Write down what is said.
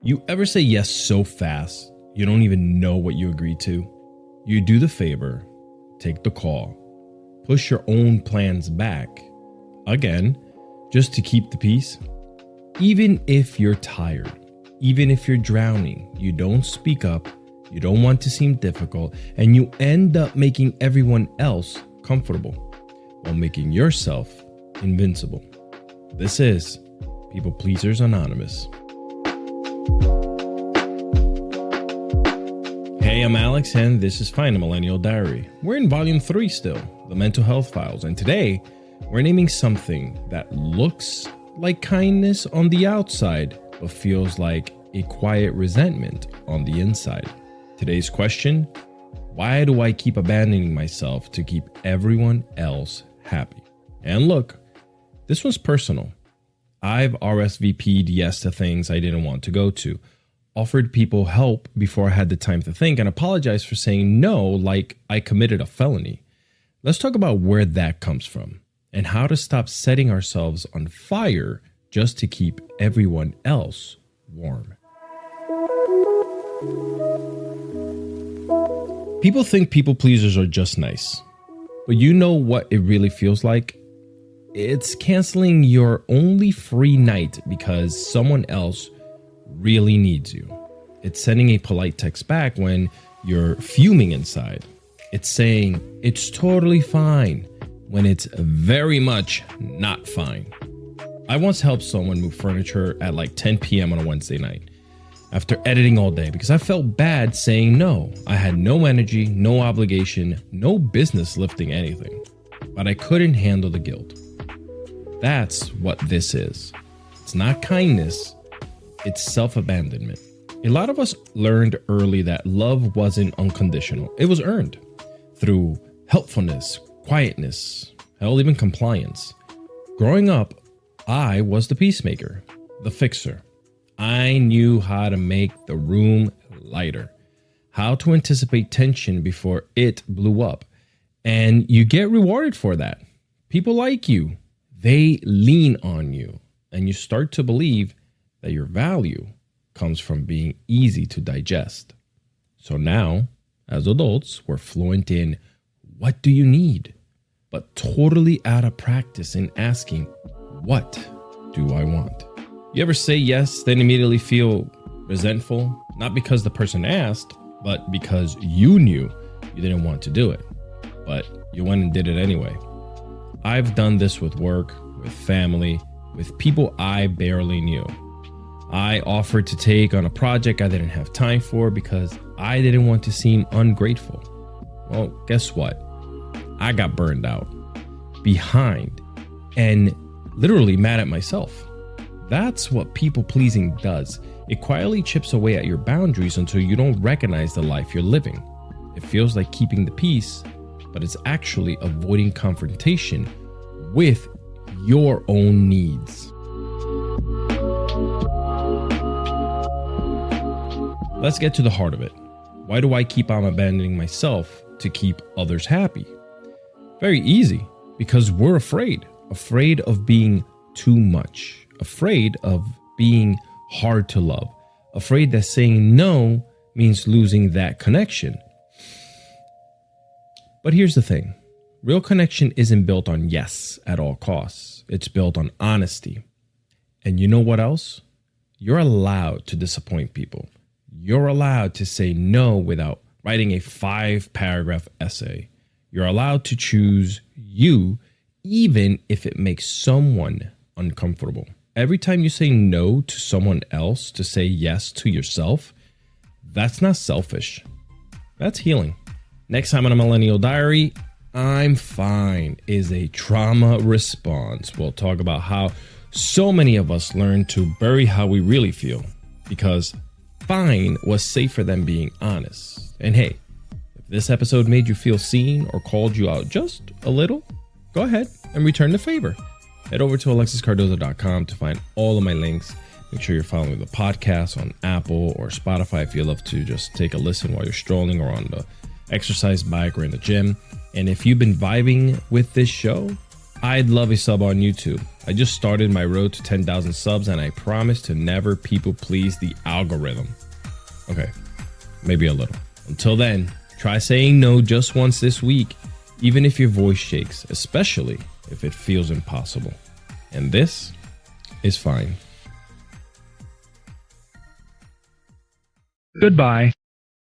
You ever say yes so fast, you don't even know what you agreed to? You do the favor, take the call, push your own plans back, again, just to keep the peace? Even if you're tired, even if you're drowning, you don't speak up, you don't want to seem difficult, and you end up making everyone else comfortable while making yourself invincible. This is People Pleasers Anonymous. Hey, I'm Alex, and this is Find a Millennial Diary. We're in Volume 3 still, the Mental Health Files, and today we're naming something that looks like kindness on the outside, but feels like a quiet resentment on the inside. Today's question: why do I keep abandoning myself to keep everyone else happy? And look, this one's personal. I've RSVP'd yes to things I didn't want to go to, offered people help before I had the time to think, and apologized for saying no like I committed a felony. Let's talk about where that comes from and how to stop setting ourselves on fire just to keep everyone else warm. People think people pleasers are just nice, but you know what it really feels like? It's canceling your only free night because someone else really needs you. It's sending a polite text back when you're fuming inside. It's saying it's totally fine when it's very much not fine. I once helped someone move furniture at like 10 p.m. on a Wednesday night after editing all day because I felt bad saying no. I had no energy, no obligation, no business lifting anything, but I couldn't handle the guilt. That's what this is. It's not kindness, it's self-abandonment. A lot of us learned early that love wasn't unconditional. It was earned through helpfulness, quietness, hell, even compliance. Growing up, I was the peacemaker, the fixer. I knew how to make the room lighter, how to anticipate tension before it blew up. And you get rewarded for that. People like you. They lean on you, and you start to believe that your value comes from being easy to digest. So now, as adults, we're fluent in what do you need, but totally out of practice in asking, what do I want? You ever say yes, then immediately feel resentful? Not because the person asked, but because you knew you didn't want to do it, but you went and did it anyway. I've done this with work, with family, with people I barely knew. I offered to take on a project I didn't have time for because I didn't want to seem ungrateful. Well, guess what? I got burned out, behind, and literally mad at myself. That's what people pleasing does. It quietly chips away at your boundaries until you don't recognize the life you're living. It feels like keeping the peace, but it's actually avoiding confrontation with your own needs. Let's get to the heart of it. Why do I keep on abandoning myself to keep others happy? Very easy, because we're afraid of being too much, afraid of being hard to love, afraid that saying no means losing that connection. But here's the thing. Real connection isn't built on yes at all costs. It's built on honesty. And you know what else? You're allowed to disappoint people. You're allowed to say no without writing a 5-paragraph essay. You're allowed to choose you, even if it makes someone uncomfortable. Every time you say no to someone else to say yes to yourself, that's not selfish. That's healing. Next time on a Millennial Diary, I'm fine is a trauma response. We'll talk about how so many of us learn to bury how we really feel because fine was safer than being honest. And hey, if this episode made you feel seen or called you out just a little, go ahead and return the favor. Head over to alexiscardoza.com to find all of my links. Make sure you're following the podcast on Apple or Spotify if you love to just take a listen while you're strolling or on the exercise bike or in the gym. And if you've been vibing with this show, I'd love a sub on YouTube. I just started my road to 10,000 subs and I promise to never people please the algorithm. Okay, maybe a little. Until then, try saying no just once this week, even if your voice shakes, especially if it feels impossible. And this is fine. Goodbye.